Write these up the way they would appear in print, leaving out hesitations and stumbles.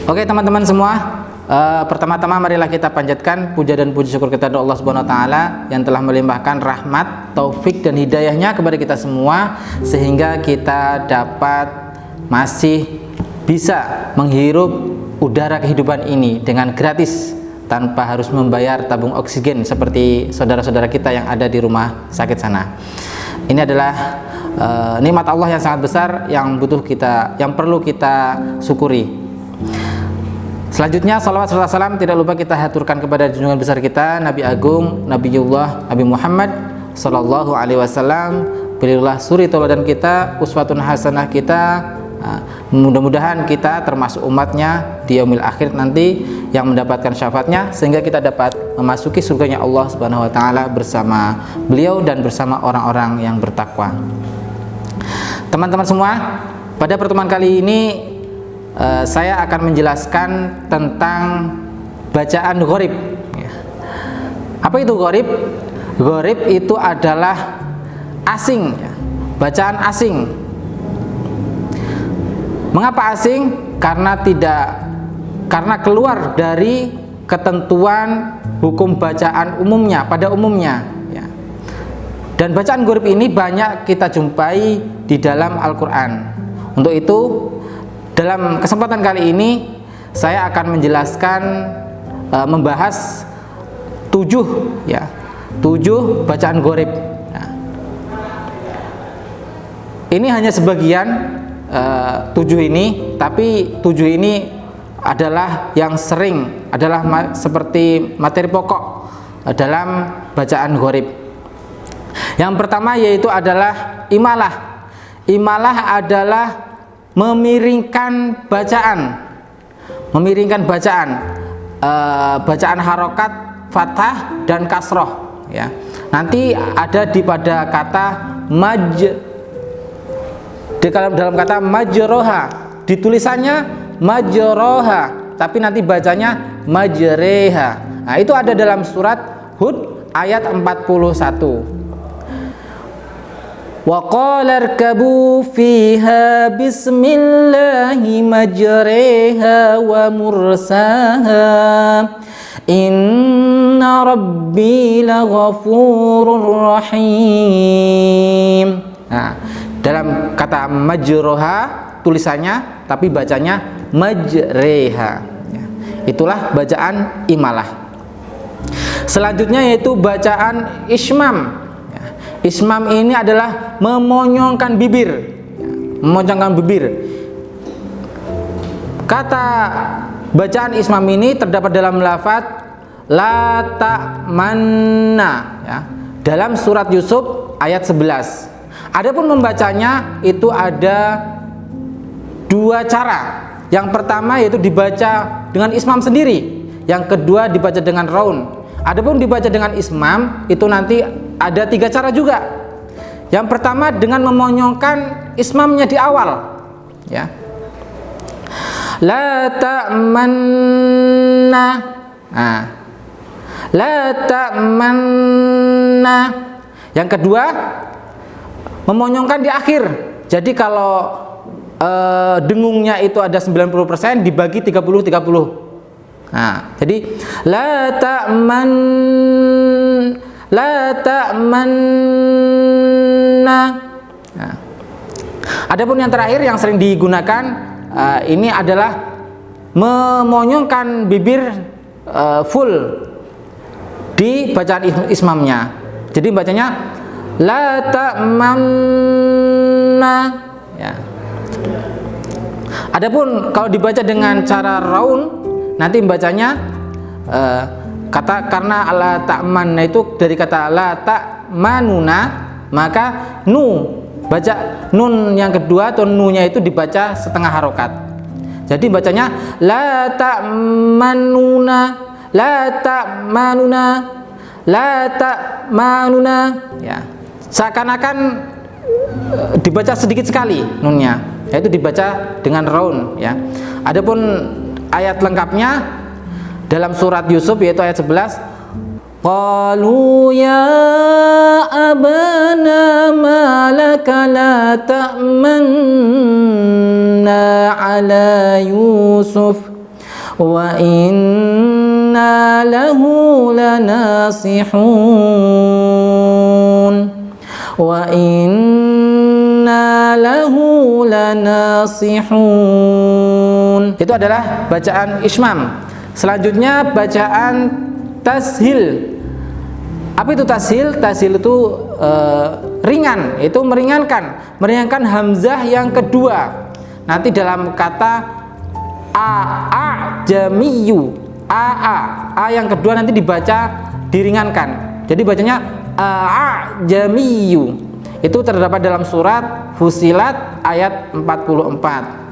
Oke teman-teman semua, pertama-tama marilah kita panjatkan puja dan puji syukur kita kepada Allah Subhanahu wa taala yang telah melimpahkan rahmat, taufik dan hidayahnya kepada kita semua sehingga kita dapat masih bisa menghirup udara kehidupan ini dengan gratis tanpa harus membayar tabung oksigen seperti saudara-saudara kita yang ada di rumah sakit sana. Ini adalah nikmat Allah yang sangat besar yang perlu kita syukuri. Selanjutnya salawat serta salam tidak lupa kita haturkan kepada junjungan besar kita Nabi Agung Nabiullah Nabi Muhammad sallallahu alaihi wasallam. Beliaulah suri tauladan kita, uswatun hasanah kita. Mudah-mudahan kita termasuk umatnya di yaumil akhir nanti yang mendapatkan syafaatnya sehingga kita dapat memasuki surganya Allah Subhanahu wa taala bersama beliau dan bersama orang-orang yang bertakwa. Teman-teman semua, pada pertemuan kali ini saya akan menjelaskan tentang bacaan gharib. Apa itu gharib? Gharib itu adalah asing, bacaan asing. Mengapa asing? Karena keluar dari ketentuan hukum bacaan umumnya pada umumnya. Dan bacaan gharib ini banyak kita jumpai di dalam Al-Quran. Untuk itu, dalam kesempatan kali ini saya akan menjelaskan membahas 7 bacaan gharib. Ini hanya sebagian 7 ini, tapi 7 ini adalah yang sering adalah seperti materi pokok dalam bacaan gharib. Yang pertama yaitu adalah imalah. Imalah adalah memiringkan bacaan, bacaan harokat, fathah dan kasroh. Nanti ada pada kata dalam kata majroha, ditulisannya majroha, tapi nanti bacanya majreha. Nah, itu ada dalam surat Hud ayat 41. Wa qala irkabu fiha bismillahi majreha wa mursaha inna rabbi laghafurur rahim. Nah, dalam kata majroha tulisannya tapi bacanya majreha. Itulah bacaan imalah. Selanjutnya yaitu bacaan ismam. Ismam ini adalah memonyongkan bibir, Kata bacaan ismam ini terdapat dalam lafaz la ta'manna, dalam surat Yusuf ayat 11. Adapun membacanya itu ada 2 cara. Yang pertama yaitu dibaca dengan ismam sendiri, yang kedua dibaca dengan raun. Adapun dibaca dengan ismam itu nanti ada 3 cara juga. Yang pertama dengan memonyongkan ismamnya di awal, la ta'manna. La ta'manna. Yang kedua memonyongkan di akhir. Jadi kalau dengungnya itu ada 90% dibagi 30-30. Jadi la ta'manna. Adapun yang terakhir yang sering digunakan ini adalah memonyongkan bibir full di bacaan ismamnya. Jadi bacanya la ta'manna. Adapun kalau dibaca dengan cara raun, nanti bacanya karena la ta'manna itu dari kata la ta'manuna, maka baca nun yang kedua atau nunya itu dibaca setengah harokat. Jadi bacanya la ta'manuna, la ta'manuna, la ta'manuna. Seakan-akan dibaca sedikit sekali nunnya, yaitu dibaca dengan raun. Adapun ayat lengkapnya dalam surat Yusuf yaitu ayat 11. Qalu ya abana ma laka la ta'manna ala Yusuf wa inna lahu lanasihun wa inna lahu lanasihun. Itu adalah bacaan ismam. Selanjutnya bacaan tashil. Apa itu tashil? Tashil itu ringan, itu meringankan hamzah yang kedua. Nanti dalam kata a'jamiyu, a yang kedua nanti dibaca diringankan. Jadi bacanya a'jamiyu. Itu terdapat dalam surat Fussilat ayat 44.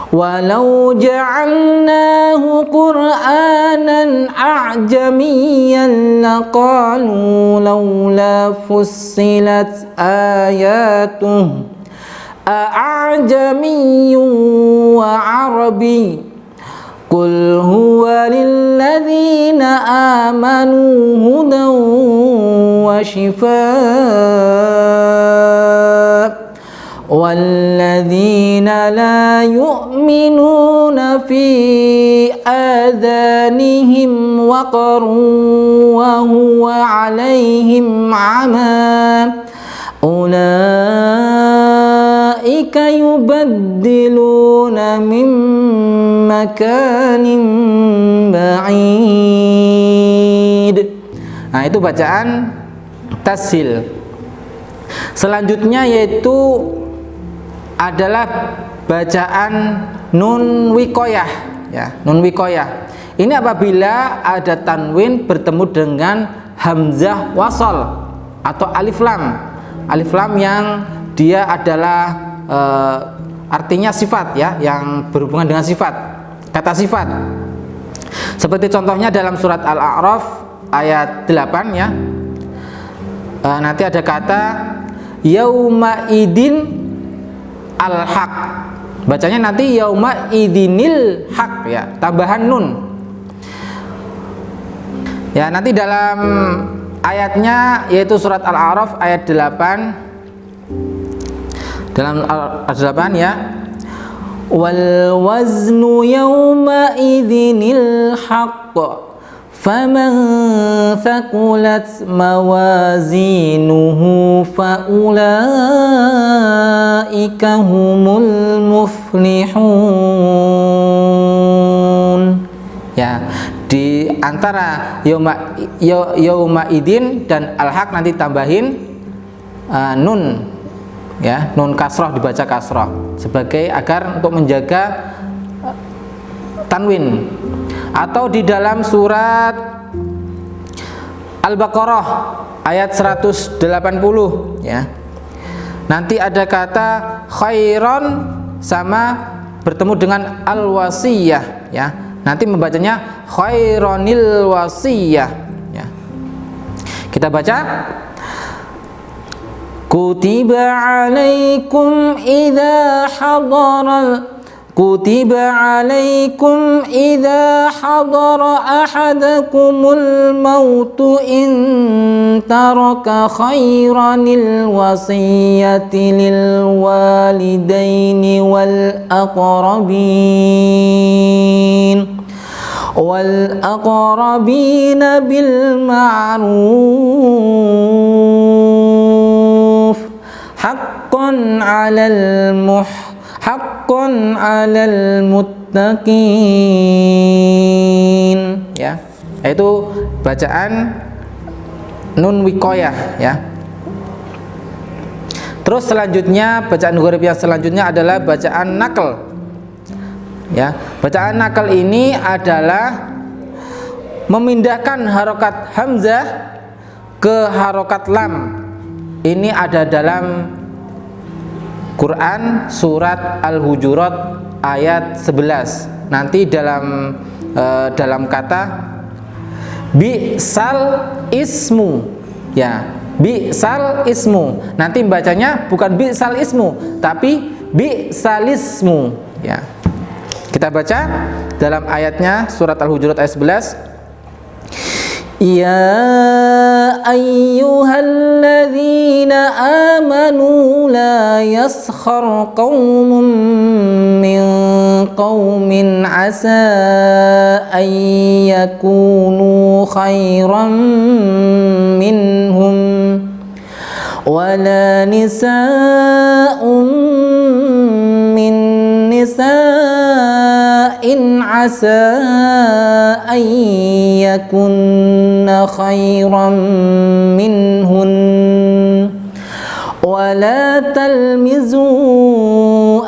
Walau ja'alnahu Qur'anan a'jamiyyan laqalu laula fussilat ayatuh a'jamiyyun wa 'arabi qul huwa lilladzina amanu hudan wa shifaa وَالَّذِينَ لَا يُؤْمِنُونَ فِي آذَانِهِمْ وَقْرٌ وَهُوَ عَلَيْهِمْ عَمًى أُولَئِكَ يُبَدِّلُونَ مِنْ مَكَانٍ بَعِيدٍ. Nah, itu bacaan tashil. Selanjutnya yaitu adalah bacaan nun wikoyah, ya, nun wikoyah. Ini apabila ada tanwin bertemu dengan hamzah wasol atau alif lam. Alif lam yang dia adalah artinya sifat, ya, yang berhubungan dengan sifat, kata sifat. Seperti contohnya dalam surat Al-A'raf ayat 8, ya. Nanti ada kata yauma idin al-haq. Bacanya nanti yauma idinil haq, ya, tambahan nun. Ya, nanti dalam ayatnya yaitu surat Al-A'raf ayat 8. Dalam ayat 8, ya. Wal waznu yauma idinil haq. فَمَنْ ثَقُلَتْ مَوَازِينُهُ فَأُولَئِكَ هُمُ الْمُفْلِحُونَ. Ya, di antara yauma idin dan al-haq nanti tambahin nun, ya, nun kasroh, dibaca kasroh sebagai agar untuk menjaga tanwin. Atau di dalam surat Al-Baqarah ayat 180, ya. Nanti ada kata khairon sama bertemu dengan al-wasiyah, ya. Nanti membacanya khaironil wasiyah, ya. Kita baca kutiba alaikum idza hadaral كتب عليكم إذا حضر أحدكم الموت إن ترك خيرا الوصية للوالدين والأقربين بالمعروف حقا على haqqan 'alal muttaqin, ya. Itu bacaan nun wikoyah, ya. Terus selanjutnya bacaan huruf yang selanjutnya adalah bacaan nakal, ya. Bacaan nakal ini adalah memindahkan harokat hamzah ke harokat lam. Ini ada dalam Quran surat Al-Hujurat ayat 11. Nanti dalam kata bi'sal ismu, ya, bi'sal ismu. Nanti bacanya bukan bi'sal ismu tapi bi'salismu, ya. Kita baca dalam ayatnya surat Al-Hujurat ayat 11. Ya ayyuhalladzina amanu la yaskhar qaumun qaumin asa an yakunu khairan minhum wala nisa'un min nisa'in asa an yakunna khairan minhun wala talmizu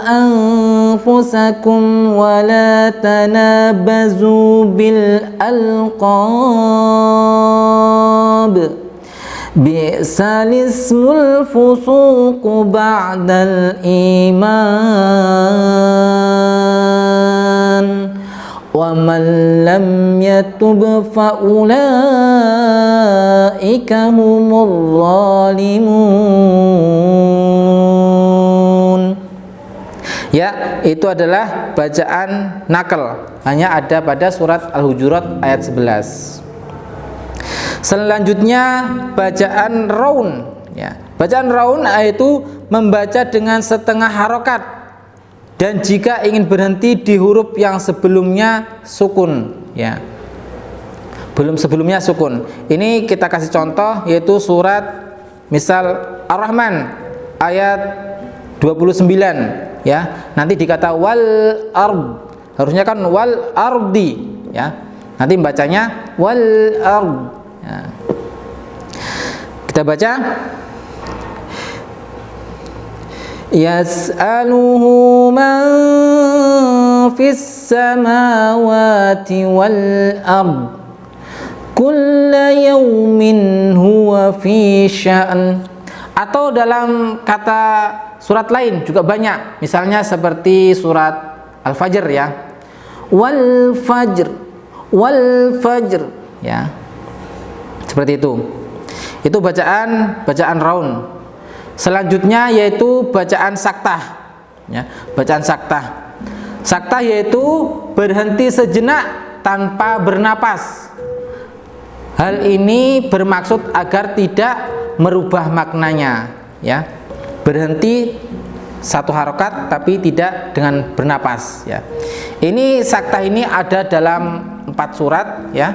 anfusakum wala tanabazu bil alqab bi'sal ismul fusuq ba'dal iman wa man lam yatub fa ulaika humul zalimun. Ya, itu adalah bacaan nakal, hanya ada pada surat Al-Hujurat ayat 11. Selanjutnya bacaan raun, ya. Bacaan raun yaitu membaca dengan setengah harokat dan jika ingin berhenti di huruf yang sebelumnya sukun, ya. Belum sebelumnya sukun. Ini kita kasih contoh yaitu surat misal Ar-Rahman ayat 29. Ya, nanti dikata wal ard, harusnya kan wal ardi, ya. Nanti bacanya wal ard. Ya. Kita baca yas'aluhu man fis samawati wal ard kulla yawmin huwa fi sya'n. Atau dalam kata surat lain juga banyak, misalnya seperti surat Al-Fajr, ya, wal fajr, ya, seperti itu bacaan raun. Selanjutnya yaitu bacaan saktah, ya, bacaan saktah yaitu berhenti sejenak tanpa bernapas. Hal ini bermaksud agar tidak merubah maknanya, ya, berhenti satu harokat tapi tidak dengan bernapas, ya. Ini saktah ini ada dalam 4 surat, ya.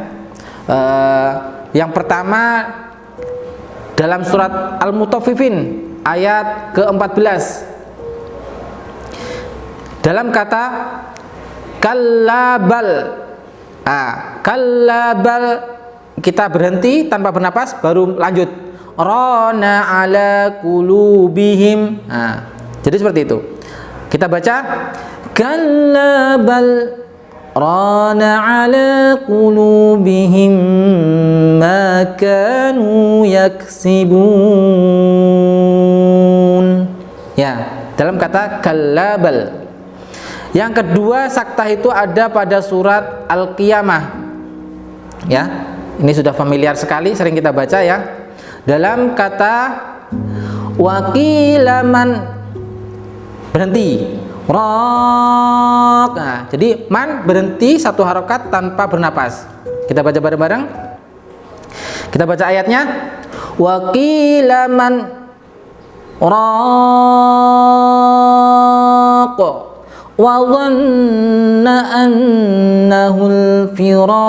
Yang pertama dalam surat Al-Mutaffifin ayat ke-14 dalam kata kallabal. Kallabal kita berhenti tanpa bernapas baru lanjut rana ala qulubihim. Jadi seperti itu. Kita baca kallabal rana ala qulubihim ma kanu yaksibun. Ya, dalam kata kallabal. Yang kedua saktah itu ada pada surat Al-Qiyamah. Ya, ini sudah familiar sekali, sering kita baca, ya. Dalam kata waqilaman berhenti raq. Jadi man berhenti satu harokat tanpa bernapas. Kita baca bareng-bareng. Kita baca ayatnya. Waqilaman raq wa dhanna annahul firaq.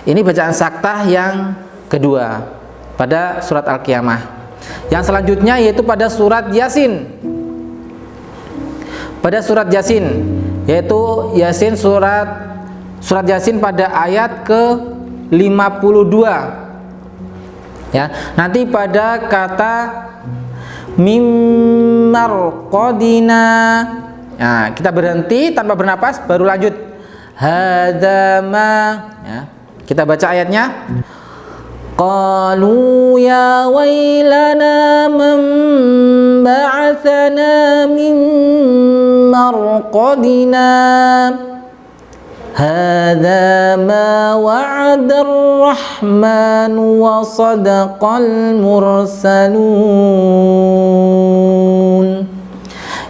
Ini bacaan saktah yang kedua pada surat Al-Qiyamah. Yang selanjutnya yaitu pada surat Yasin. Pada surat Yasin, yaitu Yasin surat Yasin pada ayat ke-52. Ya, nanti pada kata mimmarqadina. Nah, kita berhenti tanpa bernapas baru lanjut hadama, ya. Kita baca ayatnya. Qalu ya wailana man ba'athana min marqadina hadza ma wa'ada ar-rahman wa sadaqal mursalun.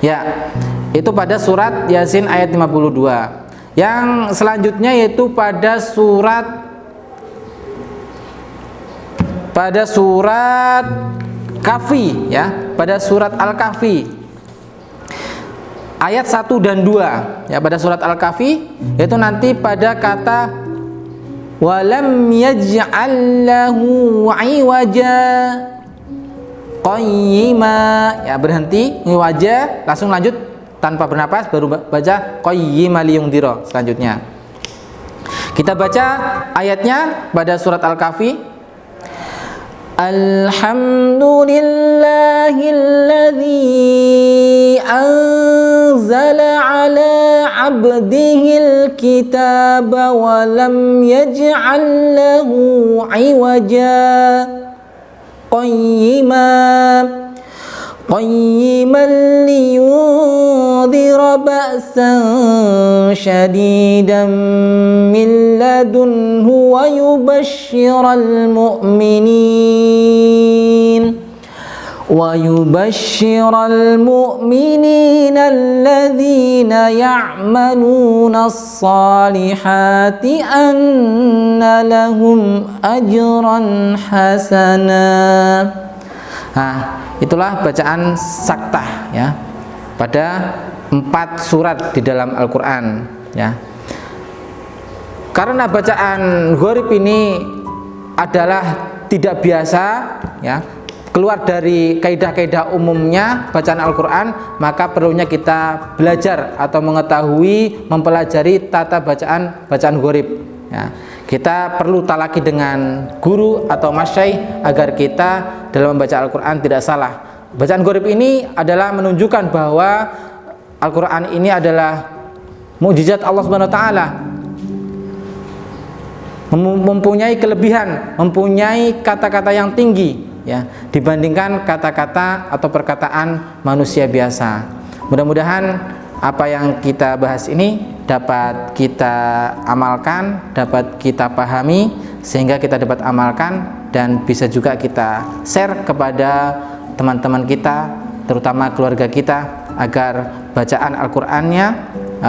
Ya, itu pada surat Yasin ayat 52. Yang selanjutnya yaitu pada surat Kahfi ya, pada surat Al-Kahfi ayat 1 dan 2 ya, pada surat Al-Kahfi yaitu nanti pada kata walam yaj'al lahu 'iwaja qayyima ya, berhenti iwaja, langsung lanjut tanpa bernapas, baru baca qayyima liyundhira. Selanjutnya kita baca ayatnya pada surat Al-Kahfi. Alhamdulillahilladzi anzala ala 'abdihil kitaba wa lam yaj'al lahu 'iwaja qayyiman liyundhira ba'san syadidan min ladunhu wa yubashshiral mu'minin alladhina ya'maluna as-salihati anna lahum ajran hasana. Nah, itulah bacaan saktah ya pada 4 surat di dalam Al-Qur'an ya. Karena bacaan gharib ini adalah tidak biasa ya, keluar dari kaidah-kaidah umumnya bacaan Al-Qur'an, maka perlunya kita belajar atau mengetahui, mempelajari tata bacaan gharib ya. Kita perlu talaki dengan guru atau masyaikh agar kita dalam membaca Al-Quran tidak salah. Bacaan gharib ini adalah menunjukkan bahwa Al-Quran ini adalah mukjizat Allah Subhanahu wa taala, mempunyai kelebihan, mempunyai kata-kata yang tinggi ya dibandingkan kata-kata atau perkataan manusia biasa. Mudah-mudahan apa yang kita bahas ini dapat kita amalkan, dapat kita pahami, sehingga kita dapat amalkan dan bisa juga kita share kepada teman-teman kita, terutama keluarga kita, agar bacaan Al-Qur'annya,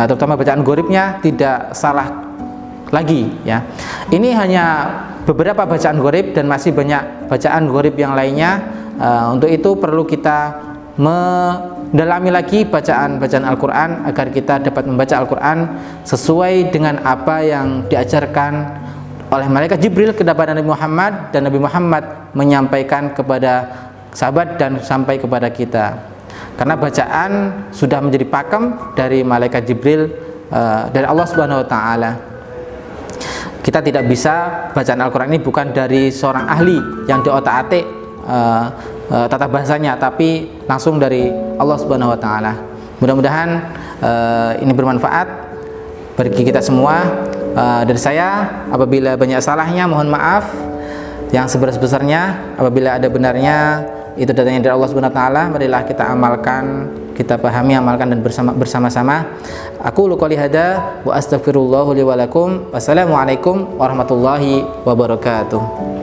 terutama bacaan gharibnya tidak salah lagi ya. Ini hanya beberapa bacaan gharib dan masih banyak bacaan gharib yang lainnya. Untuk itu perlu kita mendalami lagi bacaan-bacaan Al-Quran agar kita dapat membaca Al-Quran sesuai dengan apa yang diajarkan oleh malaikat Jibril kepada Nabi Muhammad, dan Nabi Muhammad menyampaikan kepada sahabat dan sampai kepada kita. Karena bacaan sudah menjadi pakem dari malaikat Jibril dari Allah Subhanahu wa taala. Kita tidak bisa, bacaan Al-Quran ini bukan dari seorang ahli yang diotak-atik tata bahasanya, tapi langsung dari Allah Subhanahu wa taala. Mudah-mudahan ini bermanfaat bagi kita semua. Dari saya, apabila banyak salahnya mohon maaf yang sebesar-besarnya. Apabila ada benarnya, itu datangnya dari Allah Subhanahu wa taala. Marilah kita amalkan, kita pahami, amalkan dan bersama-sama. Aku qouli hada wa astaghfirullah li wa lakum. Wassalamualaikum warahmatullahi wabarakatuh.